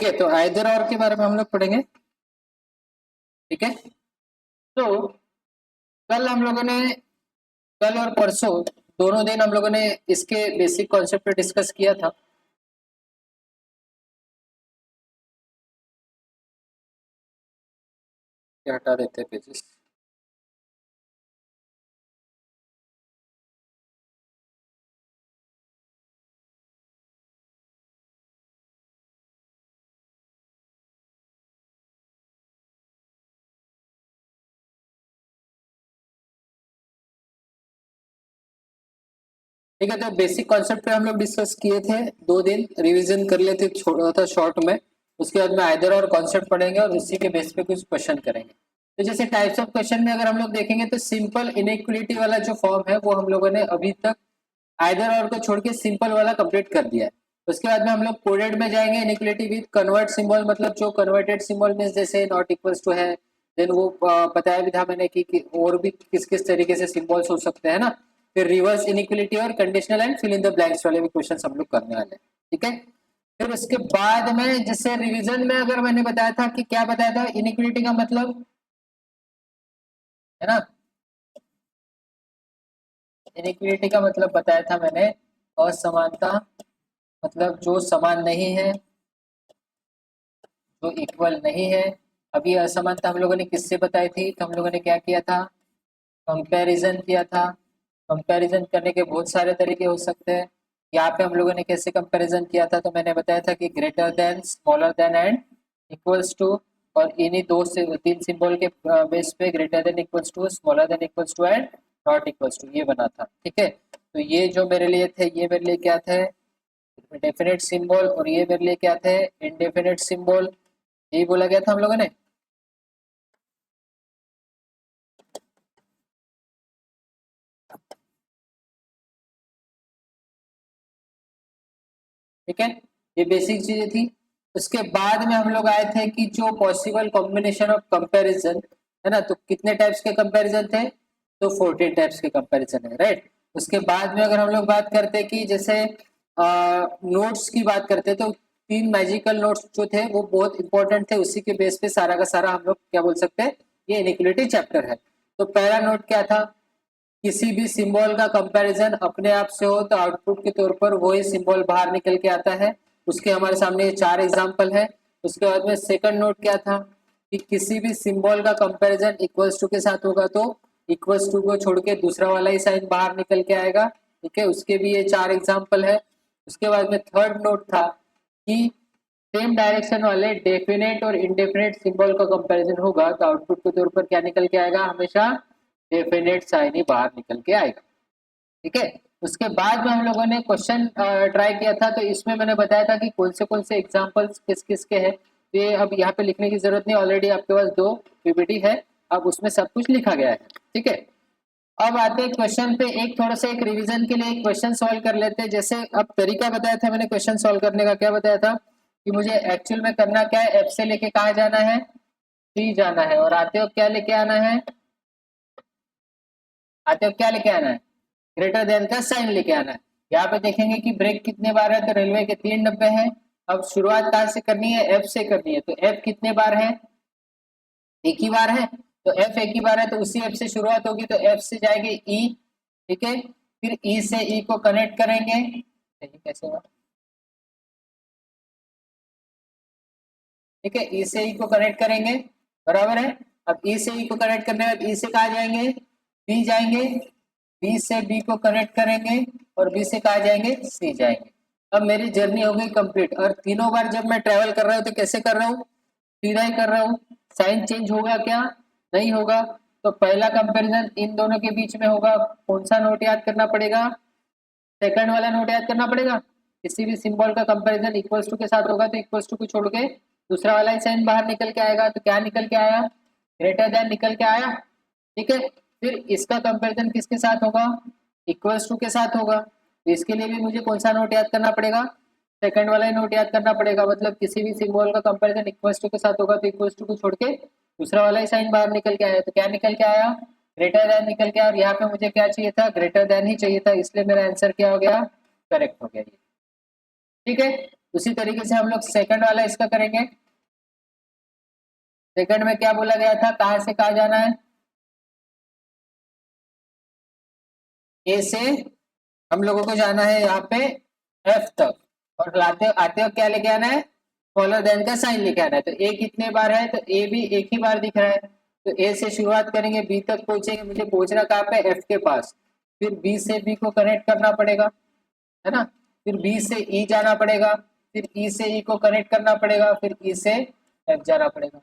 है, तो आइदर और के बारे में हम लोग पढ़ेंगे। ठीक है, तो कल हम लोगों ने, कल और परसों दोनों दिन हम लोगों ने इसके बेसिक कॉन्सेप्ट पे डिस्कस किया था। हटा देते हैं पेजेस। ठीक है, तो बेसिक कॉन्सेप्ट पे हम लोग डिस्कस किए थे, 2 दिन रिवीजन कर लेते छोटा था शॉर्ट में। उसके बाद में आइदर और कॉन्सेप्ट पढ़ेंगे और उसी के बेस पे कुछ क्वेश्चन करेंगे। तो जैसे टाइप्स ऑफ क्वेश्चन में अगर हम लोग देखेंगे तो सिंपल इनइक्वलिटी वाला जो फॉर्म है वो हम लोगों ने अभी तक आइदर और को छोड़ के सिंपल वाला कंप्लीट कर दिया है। उसके बाद में हम लोग कोडेड में जाएंगे, इनइक्वलिटी विद कन्वर्ट सिंबल, मतलब जो कन्वर्टेड सिंबल मींस जैसे नॉट इक्वल्स टू है, देन वो बताया भी था मैंने कि और भी किस किस तरीके से सिंबल्स हो सकते हैं ना। फिर रिवर्स इनइक्वलिटी और conditional and fill in the blanks वाले भी क्वेश्चन हम लोग करने वाले हैं। ठीक है, फिर उसके बाद में जैसे रिवीजन में अगर मैंने बताया था कि क्या बताया था इनइक्वलिटी का मतलब, है ना, इनइक्वलिटी का मतलब बताया था मैंने असमानता, मतलब जो समान नहीं है, जो इक्वल नहीं है। अभी असमानता हम लोगों ने किससे बताई थी, तो हम लोगों ने क्या किया था, कंपैरिजन किया था। कंपैरिजन करने के बहुत सारे तरीके हो सकते हैं। यहाँ पे हम लोगों ने कैसे कंपैरिजन किया था, तो मैंने बताया था कि greater than, smaller than and equals to, और इन्हीं 2 से 3 सिंबल के बेस पे greater than equals to, smaller than equals to and not equals to ये बना था। ठीक है, तो ये जो मेरे लिए थे, ये मेरे लिए क्या थे, डेफिनेट सिंबल, और ये मेरे लिए क्या थे, इनडेफिनेट सिंबल। यही बोला गया था हम लोगों ने। ठीक है, ये बेसिक चीजें थी। उसके बाद में हम लोग आए थे कि जो पॉसिबल कॉम्बिनेशन ऑफ कंपैरिजन है ना, तो कितने टाइप्स के कंपैरिजन थे, तो 14 टाइप्स के कंपैरिजन है, राइट। उसके बाद में अगर हम लोग बात करते कि जैसे नोट्स की बात करते तो 3 मैजिकल नोट्स जो थे वो बहुत इंपॉर्टेंट थे, उसी के बेस पे सारा का सारा हम लोग क्या बोल सकते हैं, ये इनइक्वलिटी चैप्टर है। तो पहला नोट क्या था, किसी भी सिंबल का कंपैरिजन अपने आप से हो तो आउटपुट के तौर पर वही सिंबल बाहर निकल के आता है। उसके हमारे सामने 4 एग्जांपल है। उसके बाद में सेकंड नोट क्या था कि किसी भी सिंबल का कंपैरिजन इक्वल्स टू के साथ होगा तो इक्वल्स टू को छोड़ के दूसरा वाला ही साइन बाहर निकल के आएगा। ठीक है, उसके भी ये 4 एग्जाम्पल है। उसके बाद में थर्ड नोट था कि सेम डायरेक्शन वाले डेफिनेट और इनडेफिनेट सिंबल का कंपैरिजन होगा तो आउटपुट के तौर पर क्या निकल के आएगा, हमेशा डेफिनेट साइन ही बाहर निकल के आएगा। ठीक है, उसके बाद में हम लोगों ने क्वेश्चन ट्राई किया था, तो इसमें मैंने बताया था कि कौन से एग्जांपल्स किस किस के हैं। तो ये अब यहाँ पे लिखने की जरूरत नहीं, ऑलरेडी आपके पास 2 पीपीटी है, अब उसमें सब कुछ लिखा गया है। ठीक है, अब आते हैं क्वेश्चन पे, एक थोड़ा सा एक रिवीजन के लिए एक क्वेश्चन सॉल्व कर लेते हैं। जैसे अब तरीका बताया था मैंने क्वेश्चन सॉल्व करने का, क्या बताया था कि मुझे एक्चुअल में करना क्या है, एफ से लेके कहाँ जाना है, सी जाना है, और आते हो क्या लेके आना है, आते हो क्या लेके आना है, ग्रेटर देन का साइन लेके आना है। यहाँ पे देखेंगे कि ब्रेक कितने बार है, तो रेलवे के 3 डब्बे हैं। अब शुरुआत कहाँ से करनी है, एफ से करनी है, तो एफ कितने बार है, एक ही बार है, तो एफ एक ही बार है, तो उसी एफ से शुरुआत होगी, तो एफ से जाएंगे ई। ठीक है, फिर ई से ई को कनेक्ट करेंगे, कैसे हुआ, ठीक है, ई से ई को कनेक्ट करेंगे, बराबर है। अब ई से ई को कनेक्ट करने के बाद ई से कहा जाएंगे, बी जाएंगे, बी से बी को कनेक्ट करेंगे, और बी से कहा जाएंगे, सी जाएंगे। अब मेरी जर्नी हो गई कंप्लीट, और तीनों बार जब मैं ट्रेवल कर रहा हूँ तो कैसे कर रहा हूँ, सीधा ही कर रहा हूँ। साइन चेंज होगा क्या, नहीं होगा। तो पहला कंपैरिजन इन दोनों के बीच में होगा, कौन सा नोट याद करना पड़ेगा, सेकंड वाला नोट याद करना पड़ेगा। किसी भी सिंबल का कंपैरिजन इक्वल्स टू के साथ होगा तो इक्वल्स टू को छोड़ के दूसरा वाला ही साइन बाहर निकल के आएगा, तो क्या निकल के आया, ग्रेटर देन निकल के आया। ठीक है, फिर इसका कंपैरिजन किसके साथ होगा, इक्वल्स टू के साथ होगा, तो इसके लिए भी मुझे कौन सा नोट याद करना पड़ेगा, सेकंड वाला ही नोट याद करना पड़ेगा। मतलब किसी भी सिंबल का कंपैरिजन इक्वल्स टू के साथ होगा तो इक्वल्स टू को छोड़ के दूसरा वाला ही साइन बाहर निकल के आया, तो क्या निकल के आया, ग्रेटर देन निकल के आया। और यहाँ पे मुझे क्या चाहिए था, ग्रेटर देन ही चाहिए था, इसलिए मेरा आंसर क्या हो गया, करेक्ट हो गया ये। ठीक है, उसी तरीके से हम लोग सेकंड वाला इसका करेंगे। सेकंड में क्या बोला गया था, कहां से कहां जाना है, ए से हम लोगों को जाना है यहाँ पे एफ तक, और लाते आते हो क्या लेके आना है, स्मॉलर देन का साइन लेके आना है। तो ए कितने बार है, तो ए भी एक ही बार दिख रहा है, तो ए से शुरुआत करेंगे, बी तक पहुंचेंगे, मुझे पहुंचना कहाँ पे, एफ के पास, फिर बी से बी को कनेक्ट करना पड़ेगा, है ना, फिर बी से ई जाना पड़ेगा, फिर ई से ई को कनेक्ट करना पड़ेगा, फिर ई से एफ जाना पड़ेगा।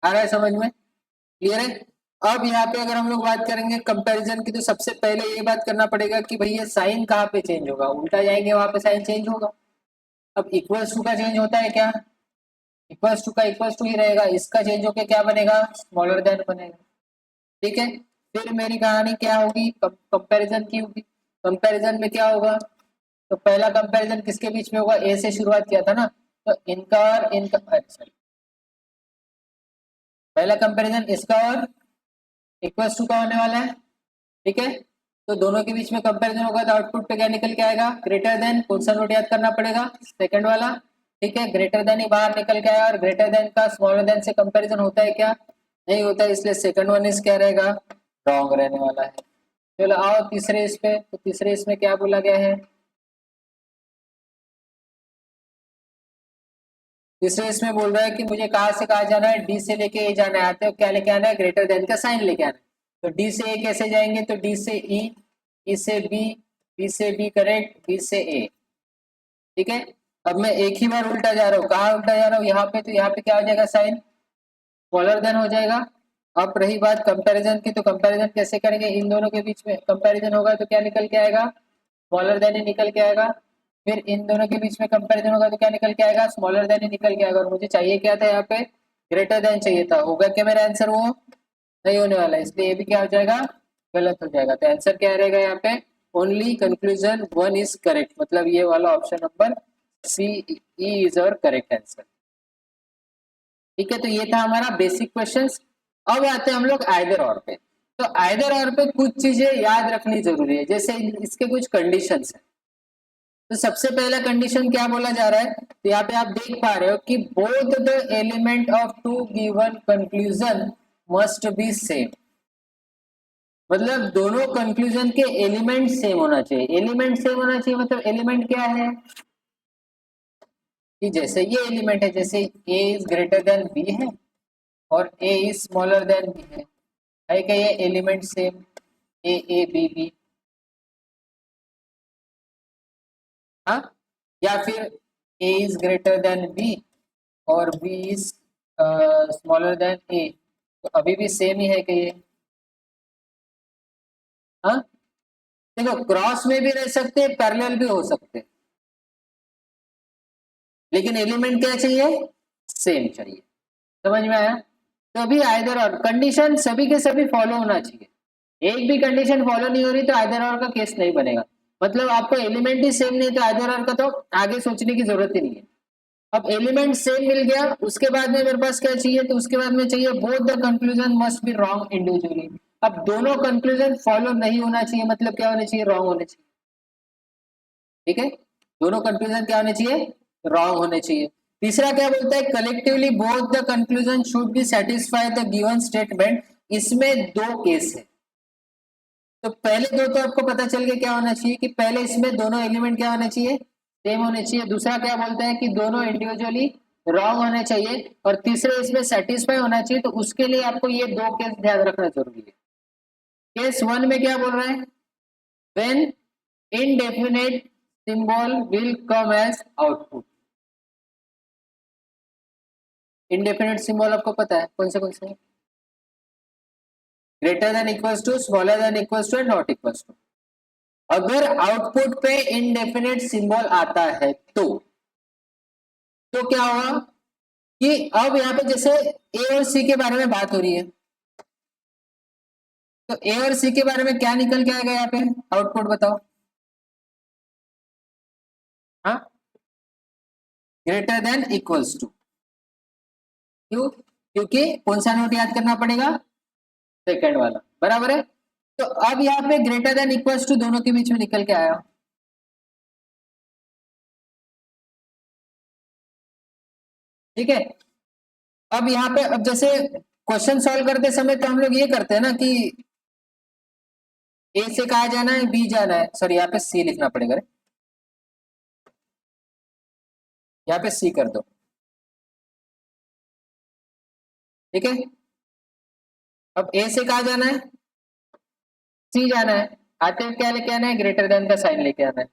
आ रहा है समझ में, क्लियर है। अब यहाँ पे अगर हम लोग बात करेंगे कंपैरिजन की, तो सबसे पहले ये बात करना पड़ेगा कि भैया साइन कहाँ पे चेंज होगा, उल्टा जाएंगे वहां पे साइन चेंज होगा। अब इक्वल्स टू का चेंज होता है क्या, इक्वल्स टू का इक्वल्स टू ही रहेगा, इसका चेंज होके क्या बनेगा, स्मॉलर देन बनेगा, ठीक है। फिर मेरी कहानी क्या होगी, कंपैरिजन की होगी। कंपैरिजन में क्या होगा, तो पहला कंपैरिजन किसके बीच में होगा, ए से शुरुआत किया था ना, तो इनका और इनका, सॉरी, पहला कंपैरिजन इसका और इक्वल्स टू का होने वाला है, ठीक है। तो दोनों के बीच में कंपैरिजन होगा, तो आउटपुट पे क्या निकल के आएगा, ग्रेटर देन, कौन सा नोट याद करना पड़ेगा, सेकंड वाला, ठीक है। ग्रेटर देन ही बाहर निकल के आया, और ग्रेटर देन का स्मॉलर देन से कंपैरिजन होता है क्या, नहीं होता है, इसलिए सेकंड वन इज क्या रहेगा, रॉन्ग रहने वाला है। चलो आओ तीसरे इस पे, तो तीसरे इसमें क्या बोला गया है, तीसरे इसमें बोल रहा है कि मुझे कहाँ से कहाँ जाना है, डी से लेके ए जाना है, आते हो क्या लेके आना है, ग्रेटर देन का साइन लेके आना है। तो डी से ए कैसे जाएंगे, तो डी से ई, ई से बी से बी करेक्ट, बी से ए, ठीक है। अब मैं एक ही बार उल्टा जा रहा हूँ, कहाँ उल्टा जा रहा हूँ, यहाँ पे, तो यहाँ पे क्या हो जाएगा, साइन स्मॉलर देन हो जाएगा। अब रही बात कंपैरिजन की, तो कंपैरिजन कैसे करेंगे, इन दोनों के बीच में कंपैरिजन होगा तो क्या निकल के आएगा, स्मॉलर देन ही निकल के आएगा। फिर इन दोनों के बीच में कंपैरिजन होगा तो क्या निकल के आएगा, स्मॉलर देन ही निकल के आएगा। और मुझे चाहिए क्या था, यहाँ पे ग्रेटर देन चाहिए था, होगा क्या मेरा आंसर, वो नहीं होने वाला है, इसलिए ये भी क्या हो जाएगा, गलत हो जाएगा। तो आंसर क्या रहेगा यहाँ पे, only conclusion one is correct, मतलब ये वाला option number C E is our correct answer, ठीक है। तो ये था हमारा बेसिक क्वेश्चंस। अब आते हैं हम लोग आइदर और पे। तो आइदर और पे कुछ चीजें याद रखनी जरूरी है, जैसे इसके कुछ कंडीशंस हैं। तो सबसे पहला कंडीशन क्या बोला जा रहा है, तो यहाँ पे आप देख पा रहे हो कि both the element of two given conclusion must be same, मतलब दोनों कंक्लूजन के एलिमेंट सेम होना चाहिए। एलिमेंट सेम होना चाहिए मतलब एलिमेंट क्या है, कि जैसे ये एलिमेंट है, जैसे A is greater than B है और ए इज स्मॉलर देन बी है क्या ये element same, A B B, हाँ, या फिर A is greater than B और B is smaller than A, तो अभी भी सेम ही है कि ये, हाँ। देखो क्रॉस में भी रह सकते हैं, पैरेलल भी हो सकते हैं, लेकिन एलिमेंट क्या चाहिए, सेम चाहिए, समझ में आया। तो अभी आइदर और कंडीशन सभी के सभी फॉलो होना चाहिए, एक भी कंडीशन फॉलो नहीं हो रही तो आइदर और का केस नहीं बनेगा। मतलब आपको एलिमेंट ही सेम नहीं तो आइदर और का तो आगे सोचने की जरूरत ही नहीं है। अब एलिमेंट सेम मिल गया, उसके बाद में मेरे पास क्या चाहिए, तो उसके बाद में चाहिए both the conclusion must be wrong individually. अब दोनों कंक्लूजन फॉलो नहीं होना चाहिए, मतलब क्या होने चाहिए, रॉन्ग होने चाहिए, ठीक है। दोनों कंक्लूजन क्या होने चाहिए, रॉन्ग होने चाहिए। तीसरा क्या बोलता है, collectively both the conclusion should be satisfy the given statement. इसमें दो केस है, तो पहले दो तो आपको पता चल गया क्या होना चाहिए, कि पहले इसमें दोनों एलिमेंट क्या होने चाहिए, सेम होने चाहिए। दूसरा क्या बोलता है कि दोनों इंडिविजुअली रॉन्ग होने चाहिए, और तीसरे इसमें सेटिस्फाई होना चाहिए। तो उसके लिए आपको ये दो केस ध्यान रखना जरूरी है। केस वन में क्या बोल रहा है, when indefinite symbol will come as output. Indefinite symbol आपको पता है कौन से हैं? Greater than equals to, smaller than equals to and not equals to. अगर आउटपुट पे इनडेफिनेट सिंबल आता है तो क्या होगा, कि अब यहाँ पे जैसे ए और सी के बारे में बात हो रही है, तो ए और सी के बारे में क्या निकल के आएगा यहाँ पे, आउटपुट बताओ, हाँ, ग्रेटर देन इक्वल्स टू। क्यों, क्योंकि कौन सा नोट याद करना पड़ेगा, सेकंड वाला, बराबर है। तो अब यहाँ पे ग्रेटर देन इक्वल्स टू दोनों के बीच में निकल के आया, ठीक है। अब यहाँ पे अब जैसे क्वेश्चन सॉल्व करते समय तो हम लोग ये करते हैं ना कि ए से कहा जाना है, बी जाना है, सॉरी यहाँ पे सी लिखना पड़ेगा, यहाँ पे सी कर दो, ठीक है। अब ए से कहा जाना है, सी जाना है, आते हुए क्या लेके आना है, ग्रेटर देन का साइन लेके आना है।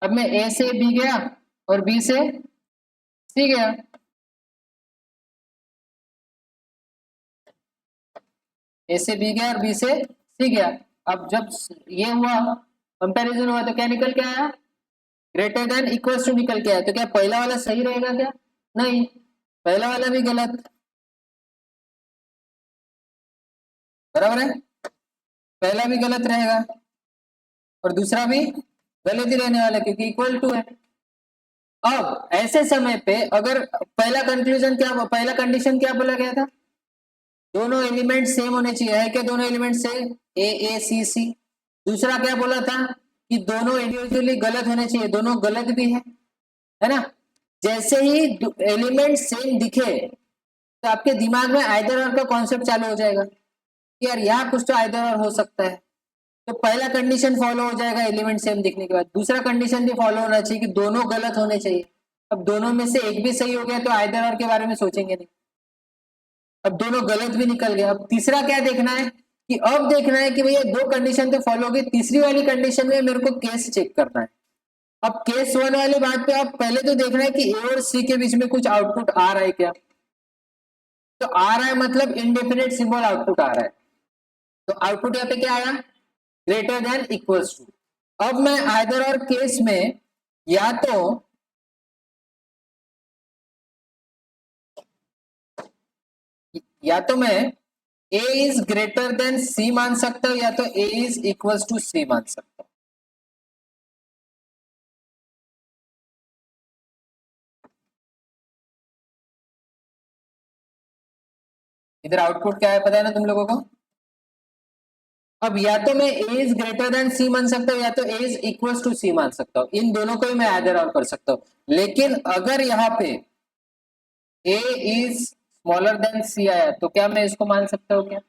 अब मैं ए से बी गया और बी से सी गया, ए से बी गया और बी से सी गया। अब जब ये हुआ कंपैरिजन हुआ तो क्या निकल के आया, ग्रेटर देन इक्वल्स टू निकल के आया। तो क्या पहला वाला सही रहेगा क्या, नहीं, पहला वाला भी गलत, बराबर है, पहला भी गलत रहेगा और दूसरा भी गलत ही रहने वाला क्योंकि इक्वल टू है। अब ऐसे समय पे अगर पहला कंक्लूजन क्या, पहला कंडीशन क्या बोला गया था, दोनों एलिमेंट सेम होने चाहिए, है क्या, दोनों एलिमेंट सेम, ए सी सी। दूसरा क्या बोला था कि दोनों इंडिविजुअली गलत होने चाहिए, दोनों गलत भी है ना। जैसे ही एलिमेंट सेम दिखे तो आपके दिमाग में आइदर और का कॉन्सेप्ट चालू हो जाएगा कि यार यहाँ कुछ तो आइदर और हो सकता है। तो पहला कंडीशन फॉलो हो जाएगा एलिमेंट सेम दिखने के बाद, दूसरा कंडीशन भी फॉलो होना चाहिए कि दोनों गलत होने चाहिए। अब दोनों में से एक भी सही हो गया तो आइदर और के बारे में सोचेंगे नहीं, अब दोनों गलत भी निकल गए। अब तीसरा क्या देखना है कि अब देखना है कि भैया दो कंडीशन तो फॉलो होगी, तीसरी वाली कंडीशन में मेरे को केस चेक करना है। अब केस वन वाली बात पे आप पहले तो देखना है कि ए और सी के बीच में कुछ आउटपुट आ रहा है क्या, तो आ रहा है मतलब इंडेफिनिट सिंबल आउटपुट आ रहा है, तो आउटपुट यहाँ पे क्या आया, ग्रेटर देन इक्वल्स टू। अब मैं आइदर और केस में या तो मैं ए इज ग्रेटर देन सी मान सकता हूं या तो ए इज इक्वल्स टू सी मान सकता हूं। इधर आउटपुट क्या है पता है ना तुम लोगों को। अब या तो मैं ए इज ग्रेटर देन सी मान सकता हूं या तो ए इज इक्वल्स टू सी मान सकता हूं, इन दोनों को ही मैं आइदर और कर सकता हूं। लेकिन अगर यहाँ पे ए इज स्मॉलर देन सी आया तो क्या मैं इसको मान सकता हूँ क्या,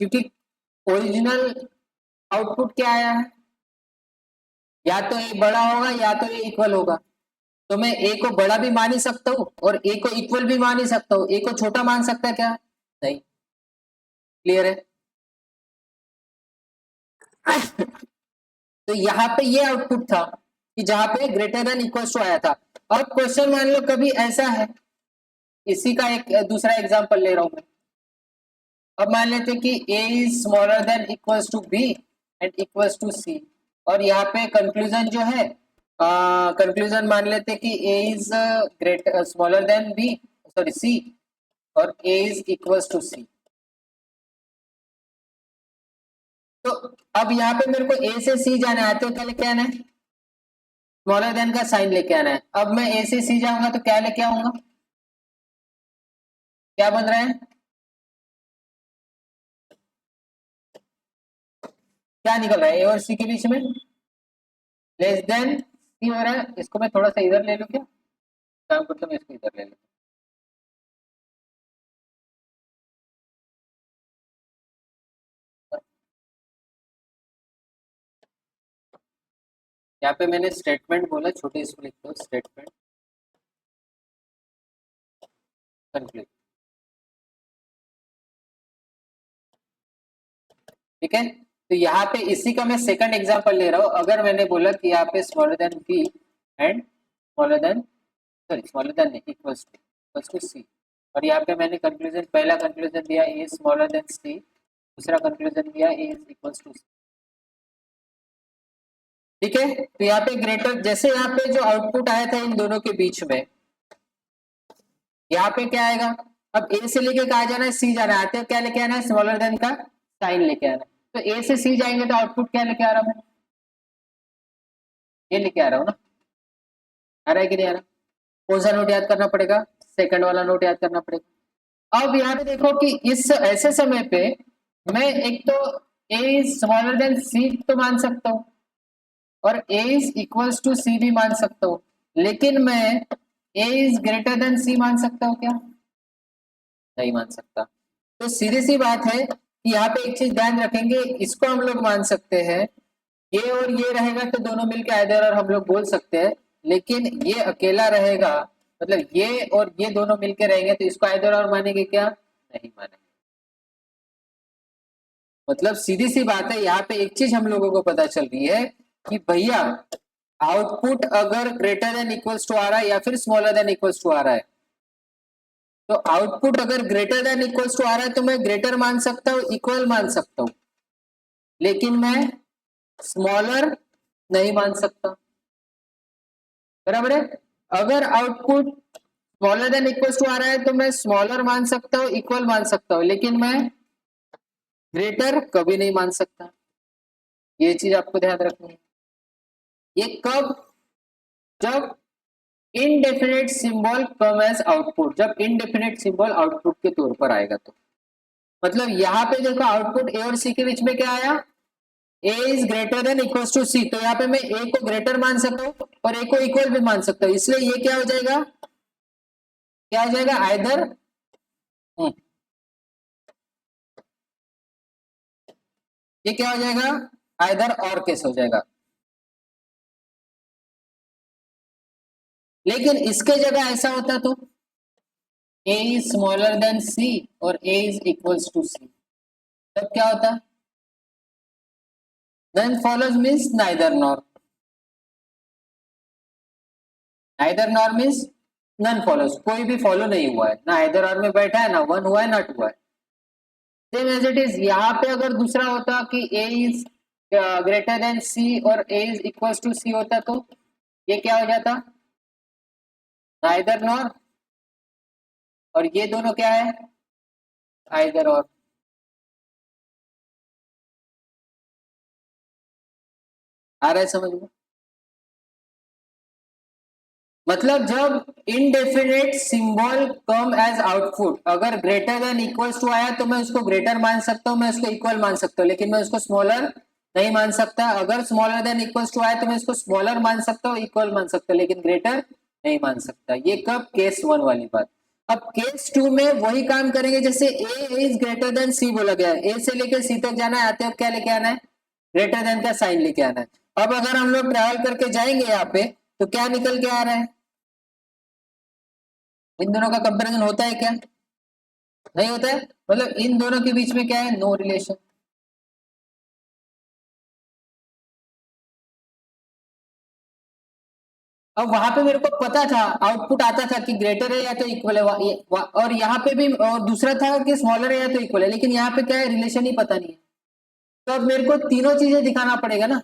क्योंकि ओरिजिनल आउटपुट क्या आया है, या तो ए बड़ा होगा या तो ए इक्वल होगा। तो मैं ए को बड़ा भी मान ही सकता हूँ और ए को इक्वल भी मान ही सकता हूँ, ए को छोटा मान सकता है क्या, नहीं, क्लियर है। तो यहाँ पे ये आउटपुट था कि जहां पे ग्रेटर देन इक्वल टू आया था। अब क्वेश्चन मान लो कभी ऐसा है, इसी का एक दूसरा एग्जांपल ले रहा हूं मैं। अब मान लेते हैं कि a is smaller than equals to b and equals to c, और यहाँ पे कंक्लूजन जो है, कंक्लूजन मान लेते हैं कि a is great smaller than b, sorry c, और a is equals to c। तो अब यहाँ पे मेरे को a से c जाना है, तो क्या लेके आना है, स्मॉलर देन का साइन लेके आना है। अब मैं a से c जाऊंगा तो क्या लेके आऊंगा, क्या बन रहा है, क्या निकल रहा है, ए और सी के बीच में लेस देन सी हो रहा है। इसको मैं थोड़ा सा इधर ले लूं क्या, काम करता हूँ, इसको इधर ले लूं। यहाँ पे मैंने स्टेटमेंट बोला, छोटे इसको लिखता हूँ, स्टेटमेंट कंक्लूड, ठीक है। तो यहाँ पे इसी का मैं सेकंड एग्जांपल ले रहा हूँ। अगर मैंने बोला कि यहाँ पे smaller than B and smaller than, sorry smaller than equals to C, और यहाँ पे मैंने कंक्लूजन, पहला कंक्लूजन दिया ए स्मॉलर देन सी, दूसरा कंक्लूजन दिया ए इज इक्वल्स टू सी, ठीक है। तो यहाँ पे ग्रेटर, जैसे यहाँ पे जो आउटपुट आया था इन दोनों के बीच में, यहाँ पे क्या आएगा, अब ए से लेके कहा जाना है सी जाना है, आते क्या लेके आना है, स्मॉलर देन का साइन लेके आना है। तो ए से सी जाएंगे तो आउटपुट क्या लेके आ रहा हूँ, ये लेके आ रहा हूँ ना, आ रहा है कि नहीं आ रहा। कौन सा नोट याद करना पड़ेगा, सेकंड वाला नोट याद करना पड़ेगा। अब यहाँ पे देखो कि इस ऐसे समय पे मैं एक तो ए इज स्मॉलर देन सी तो मान सकता हूँ और ए इज इक्वल्स टू सी भी मान सकता हूँ, लेकिन मैं ए इज ग्रेटर देन सी मान सकता हो क्या? नहीं मान सकता। तो सीधी सी बात है कि यहाँ पे एक चीज ध्यान रखेंगे, इसको हम लोग मान सकते हैं, ये और ये रहेगा तो दोनों मिलके आइदर और हम लोग बोल सकते हैं, लेकिन ये अकेला रहेगा, मतलब ये और ये दोनों मिलके रहेंगे तो इसको आइदर और मानेंगे क्या? नहीं मानेंगे। मतलब सीधी सी बात है, यहाँ पे एक चीज हम लोगों को पता चल रही है कि भैया आउटपुट अगर ग्रेटर देन इक्वल्स टू आ रहा है या फिर स्मॉलर देन इक्वल्स टू आ रहा है, तो आउटपुट अगर ग्रेटर देन इक्वल्स टू आ रहा है तो मैं ग्रेटर मान सकता हूँ, इक्वल मान सकता हूँ, लेकिन मैं स्मॉलर नहीं मान सकता। बराबर है? अगर output smaller than equals to आ रहा है तो मैं स्मॉलर मान सकता हूँ, इक्वल मान सकता हूँ, लेकिन मैं ग्रेटर कभी नहीं मान सकता। ये चीज आपको ध्यान रखनी है। ये कब? जब इनडेफिनेट सिंबल कम एज आउटपुट, जब इनडेफिनेट सिंबल आउटपुट के तौर पर आएगा तो। मतलब यहाँ पे देखो आउटपुट ए और सी के बीच में क्या आया? A is greater than equal to C, तो यहाँ पे मैं ए को ग्रेटर मान सकता हूँ और ए को इक्वल भी मान सकता हूँ, इसलिए ये क्या हो जाएगा? क्या हो जाएगा? आइदर ये क्या हो जाएगा? आइदर और केस हो जाएगा। लेकिन इसके जगह ऐसा होता तो a is smaller than c और ए इज इक्वल्स टू सी, तब क्या होता? Then follows means neither nor, neither nor means none follows, कोई भी फॉलो नहीं हुआ है, ना आइदर और में बैठा है, ना वन हुआ है, ना टू हुआ है। सेम एज इट इज यहाँ पे अगर दूसरा होता कि A is greater than c और ए इज इक्वल्स टू सी होता तो ये क्या हो जाता? नाइदर नॉर, और ये दोनों क्या है? आइदर और। आ रहा है समझ में? मतलब जब इनडेफिनेट सिंबल कम एज आउटपुट, अगर ग्रेटर देन इक्वल्स टू आया तो मैं उसको ग्रेटर मान सकता हूँ, मैं उसको इक्वल मान सकता हूँ, लेकिन मैं उसको स्मॉलर नहीं मान सकता। अगर स्मॉलर देन इक्वल्स टू आया तो मैं इसको स्मॉलर मान सकता हूँ, इक्वल मान सकता हूँ, लेकिन ग्रेटर नहीं मान सकता। ये कब? केस वन वाली बात। अब केस टू में वही काम करेंगे, जैसे ए इज ग्रेटर देन सी बोला गया है, ए से लेकर सी तक जाना है, आते वक्त क्या लेके आना है? ग्रेटर देन का साइन लेके आना है। अब अगर हम लोग ट्रैवल करके जाएंगे यहाँ पे तो क्या निकल के आ रहा है? इन दोनों का कंपैरिजन होता है क्या? नहीं होता है। मतलब इन दोनों के बीच में क्या है? No relation. अब वहां पे मेरे को पता था, आउटपुट आता था कि ग्रेटर है या तो इक्वल है, और यहाँ पे भी और दूसरा था कि स्मॉलर है या तो इक्वल है, लेकिन यहाँ पे क्या है? रिलेशन ही पता नहीं है। तो अब मेरे को तीनों चीजें दिखाना पड़ेगा ना।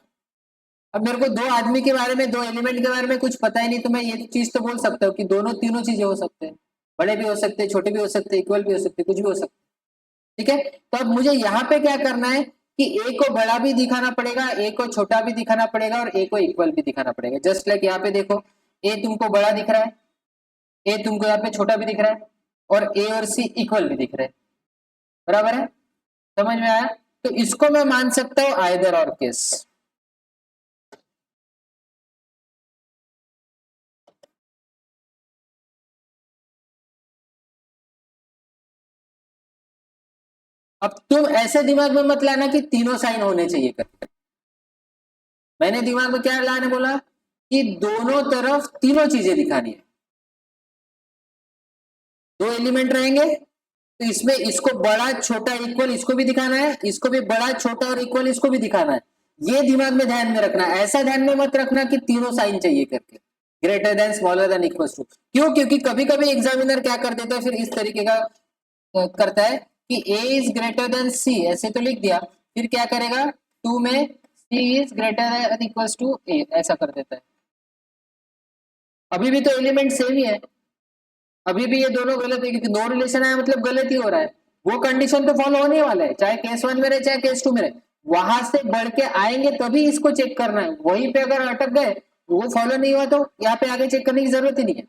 अब मेरे को दो आदमी के बारे में, दो एलिमेंट के बारे में कुछ पता ही नहीं, तो मैं ये चीज तो बोल सकता हूँ कि दोनों तीनों चीजें हो सकते हैं, बड़े भी हो सकते हैं, छोटे भी हो सकते हैं, इक्वल भी हो सकते हैं, कुछ भी हो सकते हैं। ठीक है, तो अब मुझे यहाँ पे क्या करना है कि ए को बड़ा भी दिखाना पड़ेगा, ए को छोटा भी दिखाना पड़ेगा और ए को इक्वल भी दिखाना पड़ेगा। जस्ट लाइक यहाँ पे देखो, ए तुमको बड़ा दिख रहा है, ए तुमको यहाँ पे छोटा भी दिख रहा है, और ए और सी इक्वल भी दिख रहे हैं। बराबर है? समझ में आया? तो इसको मैं मान सकता हूँ आइदर और केस। अब तुम ऐसे दिमाग में मत लाना कि तीनों साइन होने चाहिए करके। मैंने दिमाग में क्या लाने बोला कि दोनों तरफ तीनों चीजें दिखानी है। दो एलिमेंट रहेंगे तो इसमें इसको बड़ा छोटा इक्वल इसको भी दिखाना है, इसको भी बड़ा छोटा और इक्वल इसको भी दिखाना है। ये दिमाग में ध्यान में रखना। ऐसा ध्यान में मत रखना कि तीनों साइन चाहिए करके, greater than, smaller than, equal to. क्यों? क्योंकि कभी कभी एग्जामिनर क्या कर देता है फिर इस तरीके का करता है कि A is greater than C ऐसे तो लिख दिया, फिर क्या करेगा टू में C is greater than equal to A ऐसा कर देता है। अभी भी तो एलिमेंट सेम ही है, अभी भी ये दोनों गलत है, क्योंकि नो रिलेशन आया मतलब गलत ही हो रहा है। वो कंडीशन तो फॉलो होने वाला है, चाहे केस वन में रहे चाहे केस टू में रहे। वहां से बढ़ के आएंगे तभी इसको चेक करना है, वहीं पे अगर अटक गए वो फॉलो नहीं हुआ तो यहाँ पे आगे चेक करने की जरूरत ही नहीं है।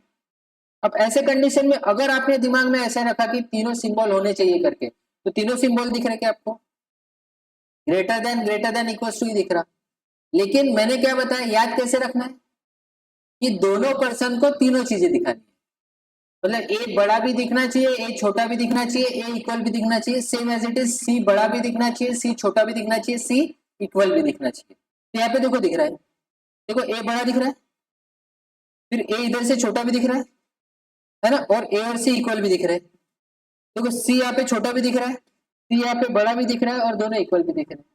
अब ऐसे कंडीशन में अगर आपने दिमाग में ऐसा रखा कि तीनों सिंबल होने चाहिए करके, तो तीनों सिंबल दिख रहे क्या आपको? ग्रेटर देन इक्वल टू ही दिख रहा। लेकिन मैंने क्या बताया, याद कैसे रखना है कि दोनों पर्सन को तीनों चीजें दिखानी है। मतलब ए बड़ा भी दिखना चाहिए, ए छोटा भी दिखना चाहिए, ए इक्वल भी दिखना चाहिए, same as it is c बड़ा भी दिखना चाहिए, सी छोटा भी दिखना चाहिए, सी इक्वल भी दिखना चाहिए। तो यहाँ पे देखो दिख रहा है, देखो ए बड़ा दिख रहा है, फिर ए इधर से छोटा भी दिख रहा है ना, और ए और सी इक्वल भी दिख रहे हैं। देखो सी यहाँ पे छोटा भी दिख रहा है, सी यहाँ पे बड़ा भी दिख रहा है, और दोनों इक्वल भी दिख रहे हैं।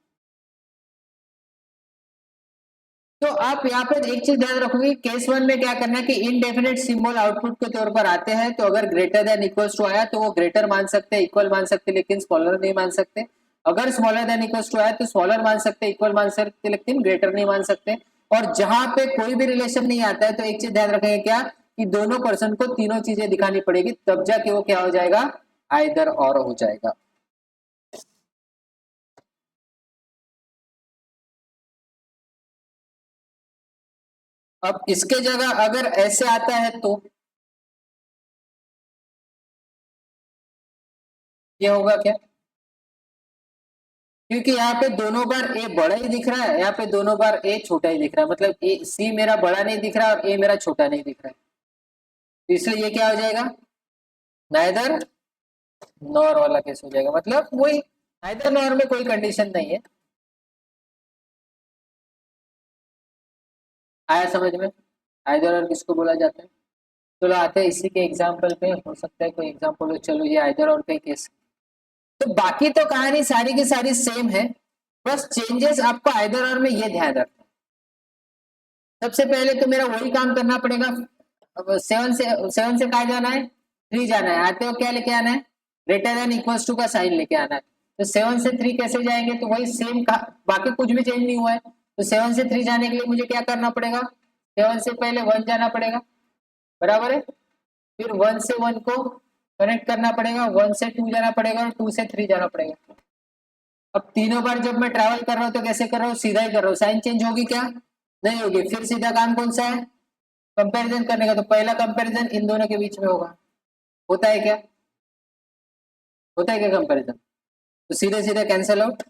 तो आप यहाँ पे एक चीज ध्यान रखोगे, केस वन में क्या करना है कि इनडेफिनेट सिंबल आउटपुट के तौर पर आते हैं, तो अगर ग्रेटर देन इक्वल्स टू आया तो वो ग्रेटर मान सकते हैं, इक्वल मान सकते, लेकिन स्मॉलर नहीं मान सकते। अगर स्मॉलर देन इक्वल्स टू आया तो स्मॉलर मान सकते, इक्वल मान सकते, लेकिन ग्रेटर नहीं मान सकते। और जहां पे कोई भी रिलेशन नहीं आता है तो एक चीज ध्यान रखेंगे क्या, कि दोनों पर्सन को तीनों चीजें दिखानी पड़ेगी, तब जाके वो क्या हो जाएगा, आइदर और हो जाएगा। अब इसके जगह अगर ऐसे आता है तो ये होगा क्या, क्योंकि यहाँ पे दोनों बार ए बड़ा ही दिख रहा है, यहाँ पे दोनों बार ए छोटा ही दिख रहा है, मतलब ए सी मेरा बड़ा नहीं दिख रहा और ए मेरा छोटा नहीं दिख रहा है, तो इसलिए ये क्या हो जाएगा, नाइदर नॉर वाला केस हो जाएगा। मतलब वही नाइदर नॉर में कोई कंडीशन नहीं है। आया समझ में, आइदर और किसको बोला जाता है। चलो आते हैं इसी के एग्जाम्पल पे, हो सकता है कोई एग्जाम्पल हो। चलो ये आइदर और का केस, तो बाकी तो कहानी सारी की सारी सेम है, बस चेंजेस आपको आइदर और में ये ध्यान रखना। सबसे पहले तो मेरा वही काम करना पड़ेगा, अब सेवन से कहा जाना है, थ्री जाना है, आते हो क्या लेके आना है, ग्रेटर देन इक्वल्स टू का साइन लेके आना है। तो सेवन से थ्री कैसे जाएंगे, तो वही सेम का, बाकी कुछ भी चेंज नहीं हुआ है। तो सेवन से थ्री जाने के लिए मुझे क्या करना पड़ेगा, सेवन से पहले वन जाना पड़ेगा, बराबर है, फिर वन से वन को कनेक्ट करना पड़ेगा, वन से टू जाना पड़ेगा, और टू से थ्री जाना पड़ेगा। अब तीनों बार जब मैं ट्रैवल कर रहा हूँ तो कैसे कर रहा हूँ, सीधा ही कर रहा हूँ, साइन चेंज होगी क्या, नहीं होगी। फिर सीधा काम कौन सा है, कंपैरिजन करने का, तो पहला कंपैरिजन इन दोनों के बीच में होगा, होता है क्या, होता है क्या कंपैरिजन, तो सीधे सीधे कैंसिल आउट।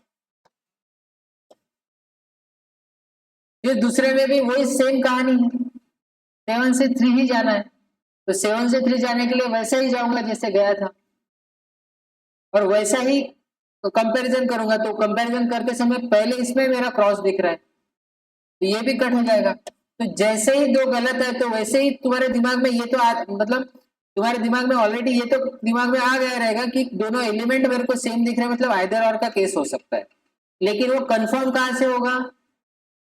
फिर दूसरे में भी वही सेम कहानी है, सेवन से थ्री ही जाना है, तो सेवन से थ्री जाने के लिए वैसे ही जाऊंगा जैसे गया था, और वैसा ही कंपैरिजन करूंगा। तो कंपैरिजन करते समय पहले इसमें मेरा क्रॉस दिख रहा है, तो ये भी कट हो जाएगा। तो जैसे ही दो गलत है तो वैसे ही तुम्हारे दिमाग में ये तो मतलब तुम्हारे दिमाग में ऑलरेडी ये तो दिमाग में आ गया रहेगा कि दोनों एलिमेंट मेरे को सेम दिख रहे हैं, मतलब आइदर और का केस हो सकता है। लेकिन वो कंफर्म कहां से होगा,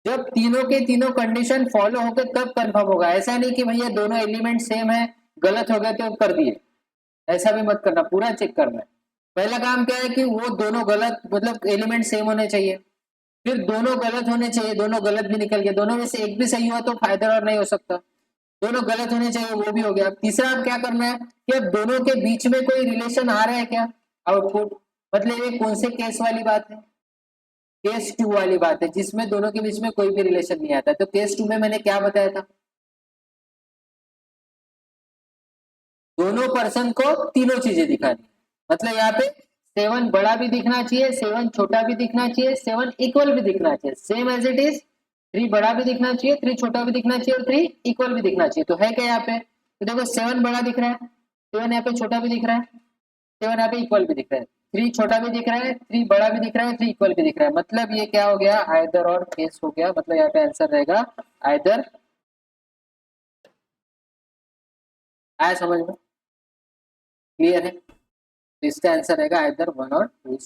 जब तीनों के तीनों कंडीशन फॉलो होकर तब कंफर्म होगा। ऐसा नहीं कि भैया दोनों एलिमेंट सेम है, गलत हो गए तो कर दिए, ऐसा भी मत करना, पूरा चेक करना है। पहला काम क्या है कि वो दोनों गलत, मतलब एलिमेंट सेम होने चाहिए, फिर दोनों गलत होने चाहिए, दोनों गलत भी निकल गए, दोनों में से एक भी सही हुआ तो फायदा और नहीं हो सकता, दोनों गलत होने चाहिए, वो भी हो गया। तीसरा आप क्या करना है कि अब दोनों के बीच में कोई रिलेशन आ रहा है क्या, आउटपुट, मतलब ये कौन से केस वाली बात है, केस टू वाली बात है, जिसमें दोनों के बीच में कोई भी रिलेशन नहीं आता। तो केस टू में मैंने क्या बताया था, दोनों पर्सन को तीनों चीजें दिखानी, मतलब यहाँ पे सेवन बड़ा भी दिखना चाहिए, सेवन छोटा भी दिखना चाहिए, सेवन इक्वल भी दिखना चाहिए, same as it is three बड़ा भी दिखना चाहिए, थ्री छोटा भी दिखना चाहिए, और थ्री इक्वल भी दिखना चाहिए। तो है क्या यहाँ पे, तो देखो सेवन बड़ा दिख रहा है, सेवन यहाँ पे छोटा भी दिख रहा है, सेवन यहाँ पे इक्वल भी दिख रहा है, थ्री छोटा भी दिख रहा है, थ्री बड़ा भी दिख रहा है, थ्री इक्वल भी दिख रहा है। मतलब ये क्या हो गया, आइदर और केस हो गया, मतलब यहाँ पे आंसर रहेगा आइदर। आया समझ में, क्लियर है, तो इसका आंसर रहेगा आइदर वन और टू।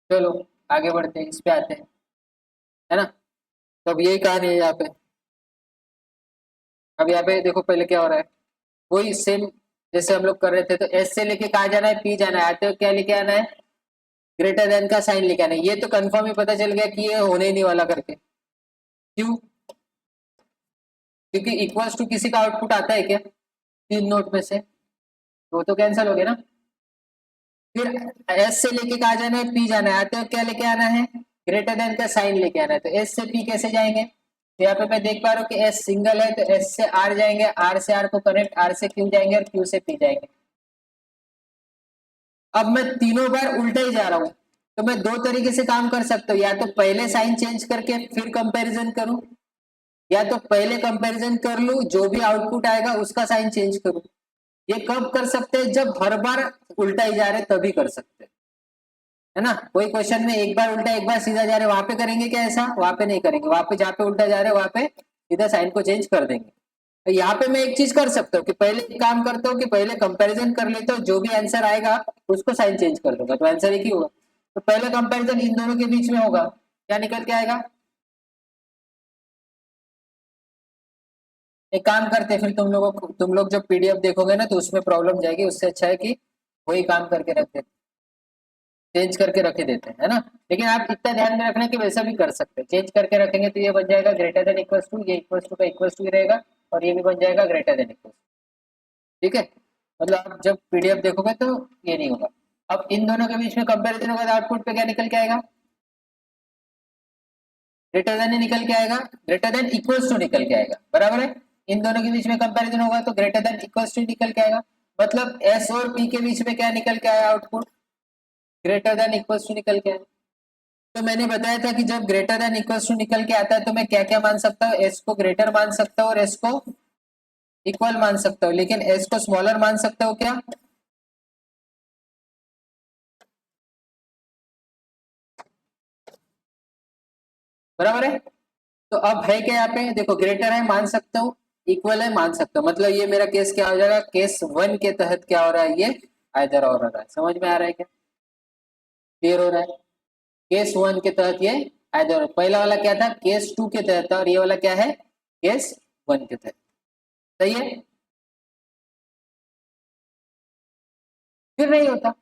चलो आगे बढ़ते हैं, इस पे आते हैं, है ना। तो अब यही कहानी है यहाँ पे। अब यहाँ पे देखो पहले क्या हो रहा है, वही सेम जैसे हम लोग कर रहे थे, तो एस से लेके कहा जाना है, पी जाना है, आते हो क्या लेके आना है, ग्रेटर देन का साइन लेके आना है। ये तो कंफर्म ही पता चल गया कि ये होने ही नहीं वाला करके, क्यों, क्योंकि इक्वल्स टू किसी का आउटपुट आता है क्या, तीन नोट में से, तो वो तो कैंसिल हो गया ना। फिर एस से लेके कहा जाना है, पी जाना है, आते हो क्या लेके आना है, ग्रेटर देन का साइन लेके आना है। तो एस से पी कैसे जाएंगे, तो यहाँ पे मैं देख पा रहा हूँ कि एस सिंगल है, तो एस से आर जाएंगे, आर से आर को कनेक्ट, आर से क्यू जाएंगे, और क्यू से पी जाएंगे। अब मैं तीनों बार उल्टा ही जा रहा हूँ, तो मैं दो तरीके से काम कर सकता हूँ, या तो पहले साइन चेंज करके फिर कंपैरिजन करूं, या तो पहले कंपैरिजन कर लूं, जो भी आउटपुट आएगा उसका साइन चेंज करूं। ये कब कर सकते हैं? जब हर बार उल्टा ही जा रहे तभी कर सकते हैं, है ना। कोई क्वेश्चन में एक बार उल्टा एक बार सीधा जा रहे, वहां पे करेंगे क्या ऐसा? वहां पे नहीं करेंगे, वहां पे जहाँ पे उल्टा जा रहे वहां पे सीधा साइन को चेंज कर देंगे। तो यहाँ पे मैं एक चीज कर सकता हूँ कि पहले एक काम करता हूँ कि पहले कंपैरिजन कर लेता हूँ, जो भी आंसर आएगा उसको साइन चेंज कर दूंगा, तो आंसर एक ही होगा। तो पहले कंपैरिजन इन दोनों के बीच में होगा, क्या निकल के आएगा? एक काम करते हैं फिर, तुम लोग जब पीडीएफ देखोगे ना तो उसमें प्रॉब्लम जाएगी, उससे अच्छा है कि वही काम करके रख देते, चेंज करके रखे देते हैं, है ना। लेकिन आप इतना ध्यान में रखना कि वैसा भी कर सकते हैं, चेंज करके रखेंगे तो ये बन जाएगा ग्रेटर देन इक्वल्स टू, ये इक्वल्स टू का इक्वल्स टू ही रहेगा, और ये भी बन जाएगा ग्रेटर देन इक्वल्स, ठीक है। मतलब आप जब पीडीएफ देखोगे तो ये नहीं होगा। अब इन दोनों के बीच में कंपैरिजन होगा तो आउटपुट पे क्या निकल के आएगा? ग्रेटर देन ही निकल के आएगा, ग्रेटर देन इक्वल्स टू निकल के आएगा, बराबर है। इन दोनों के बीच में कंपैरिजन होगा तो ग्रेटर देन इक्वल्स टू निकल के आएगा। मतलब एस और पी के बीच में क्या निकल के आया output? Greater than equals to निकल के आया। तो मैंने बताया था कि जब ग्रेटर देन इक्वल्स टू निकल के आता है तो मैं क्या क्या मान सकता हूँ? एस को ग्रेटर मान सकता हूँ और एस को इक्वल मान सकता हूँ, लेकिन एस को स्मॉलर मान सकता हूँ क्या? बराबर है। तो अब है क्या यहाँ पे? देखो ग्रेटर है मान सकता हूँ, इक्वल है मान सकता हूँ, मतलब ये मेरा केस क्या हो जाएगा? केस वन के तहत क्या हो रहा है? ये आइदर और हो रहा है। समझ में आ रहा है क्या? क्लियर हो रहा है? केस वन के तहत ये आइदर, पहला वाला क्या था? केस टू के तहत था, और ये वाला क्या है? केस वन के तहत। सही है? फिर नहीं होता,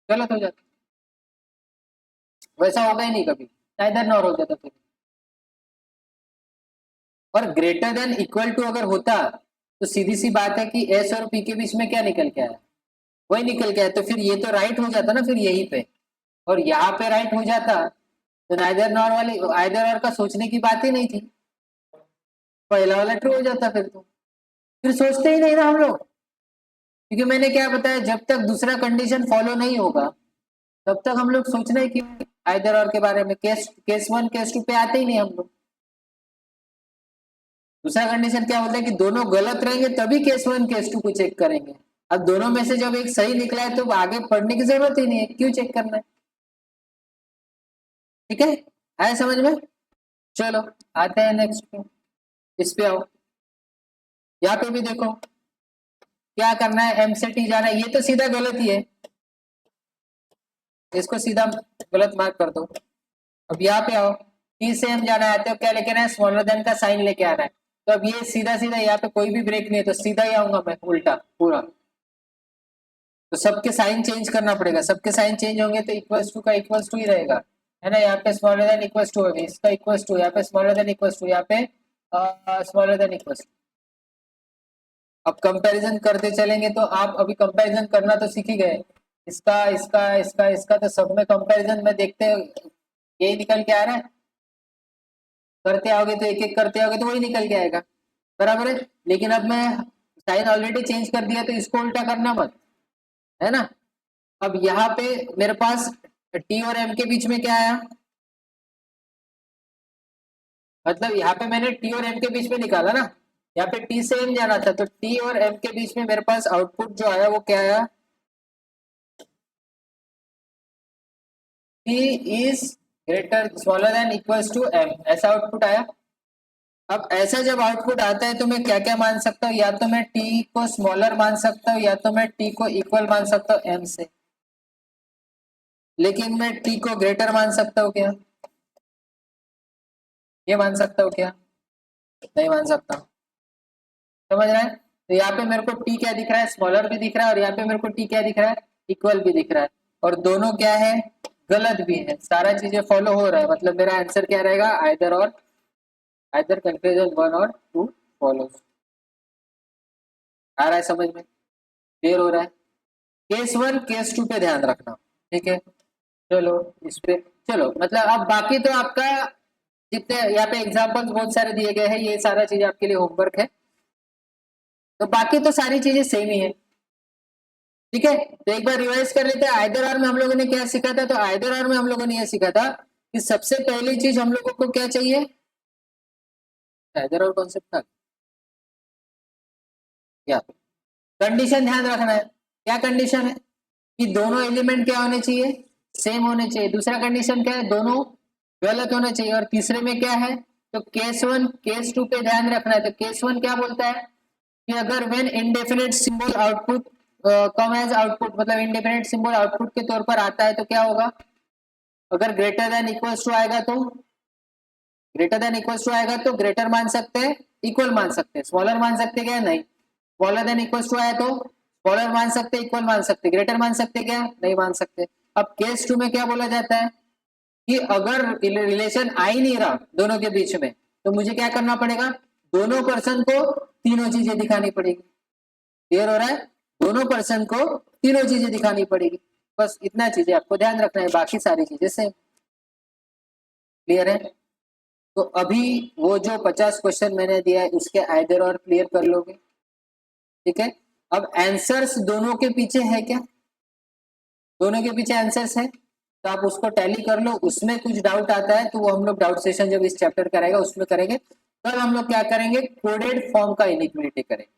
गलत हो जाता, वैसा होगा ही नहीं कभी, आइदर नॉर हो जाता फिर। और ग्रेटर देन इक्वल टू अगर होता तो सीधी सी बात है कि एस और पी के बीच में क्या निकल के आया? वही निकल के आया, तो फिर ये तो राइट हो जाता ना फिर यहीं पे, और यहाँ पे राइट हो जाता तो नाइदर नॉर वाली आइदर और का सोचने की बात ही नहीं थी, पहला वाला ट्रू हो जाता फिर तो। फिर सोचते ही नहीं ना हम लोग, क्योंकि मैंने क्या बताया, जब तक दूसरा कंडीशन फॉलो नहीं होगा तब तक हम लोग सोचना ही क्यों आइदर और के बारे में। Case case one case two पे आते ही नहीं हम लोग। दूसरा कंडीशन क्या होता है कि दोनों गलत रहेंगे तभी केस वन केस टू को चेक करेंगे। अब दोनों में से जब एक सही निकला है तो आगे पढ़ने की जरूरत ही नहीं है, क्यों चेक करना है? ठीक है, आया समझ में? चलो आते हैं नेक्स्ट पे, इस पे आओ। यहाँ पे भी देखो क्या करना है, एम से टी जाना है, ये तो सीधा गलत ही है, इसको सीधा गलत मार्क कर दो। अब यहाँ पे आओ, टी से एम जाना है तो क्या लेके आना है? स्मॉलर देन का साइन लेके आना है। तो अब ये सीधा सीधा, यहाँ पे कोई भी ब्रेक नहीं है तो सीधा ही आऊंगा मैं उल्टा पूरा। तो सबके साइन चेंज करना पड़ेगा, सबके साइन चेंज होंगे तो इक्वल्स टू का इक्वल्स टू ही रहेगा, है ना। यहाँ पे स्मॉलर देन इक्वल्स टू होगी, इसका इक्वल्स टू, यहाँ पे स्मॉलर देन इक्वल्स टू, यहाँ पे स्मॉलर देन इक्वल्स टू। अब कंपैरिजन करते चलेंगे तो आप अभी कंपैरिजन करना तो सीख ही गए, इसका इसका इसका इसका, तो सब में कंपैरिजन में देखते यही निकल के आ रहा है। करते आओगे तो एक एक करते आओगे तो वही निकल के आएगा, बराबर है। लेकिन अब मैं साइन ऑलरेडी चेंज कर दिया तो इसको उल्टा करना मत, है ना। अब यहाँ पे मेरे पास टी और एम के बीच में क्या आया? मतलब यहाँ पे मैंने टी और एम के बीच में निकाला ना, यहाँ पे टी से एम जाना था तो टी और एम के बीच में मेरे पास आउटपुट जो आया वो क्या आया? T is greater smaller than equals to m, ऐसा आउटपुट आया। अब ऐसा जब आउटपुट आता है तो मैं क्या क्या मान सकता हूँ? या तो मैं टी को स्मॉलर मान सकता हूँ या तो मैं टी को इक्वल मान सकता हूँ एम से, लेकिन मैं टी को ग्रेटर मान सकता हूँ क्या? ये मान सकता हूँ क्या? नहीं मान सकता। समझ रहा है? तो यहाँ पे मेरे को टी क्या दिख रहा है? स्मॉलर भी दिख रहा है, और यहाँ पे मेरे को टी क्या दिख रहा है? इक्वल भी दिख रहा है, और दोनों क्या है? गलत भी है, सारा चीजें फॉलो हो रहा है, मतलब मेरा आंसर क्या रहेगा? आइदर और, आइदर कंक्लूजन वन और टू फॉलो। आ रहा है समझ में? क्लियर हो रहा है? केस वन केस टू पे ध्यान रखना, ठीक है। चलो इस पे, चलो मतलब अब बाकी तो आपका जितने यहाँ पे एग्जाम्पल्स बहुत सारे दिए गए हैं, ये सारा चीज आपके लिए होमवर्क है, तो बाकी तो सारी चीजें सेम ही है, ठीक है। तो एक बार रिवाइज कर लेते हैं, आइदर आर में हम लोगों ने क्या सीखा था? तो आइदर आर में हम लोगों ने यह सीखा था कि सबसे पहली चीज हम लोगों को क्या चाहिए? इधर और कॉन्सेप्ट था क्या? कंडीशन ध्यान रखना है, क्या कंडीशन है कि दोनों एलिमेंट क्या होने चाहिए, सेम होने चाहिए। दूसरा कंडीशन क्या है, दोनों गलत होने चाहिए। और तीसरे में क्या है, तो केस 1 केस 2 पे ध्यान रखना है। तो केस 1 क्या बोलता है कि अगर when indefinite symbol output come as output, मतलब इंडेफिनिट सिंबल आउटपुट के तौर पर आता है तो क्या होगा, अगर ग्रेटर देन इक्वल्स टू आएगा तो ग्रेटर देन इक्वल्स टू आएगा तो ग्रेटर मान सकते हैं, इक्वल मान सकते हैं, स्मॉलर मान सकते क्या, नहीं। स्मॉलर देन इक्वल्स टू आया तो स्मॉलर मान सकते, इक्वल मान सकते, ग्रेटर मान सकते क्या, नहीं मान सकते। अब केस 2 में क्या बोला जाता है कि अगर रिलेशन आ ही नहीं रहा दोनों के बीच में, तो मुझे क्या करना पड़ेगा, दोनों पर्सन को तीनों चीजें दिखानी पड़ेगी। क्लियर हो रहा है, दोनों पर्सन को तीनों चीजें दिखानी पड़ेगी। बस इतना चीजें आपको ध्यान रखना है, बाकी सारी चीजें सेम। क्लियर है? तो अभी वो जो 50 क्वेश्चन मैंने दिया है उसके आइदर और क्लियर कर लोगे, ठीक है। अब आंसर्स दोनों के पीछे है क्या, दोनों के पीछे आंसर्स है तो आप उसको टैली कर लो। उसमें कुछ डाउट आता है तो वो हम लोग डाउट सेशन जब इस चैप्टर का रहेगा उसमें करेंगे, तब हम लोग क्या करेंगे, कोडेड फॉर्म का इनिक्विलिटी करेंगे,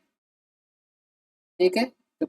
ठीक है। तो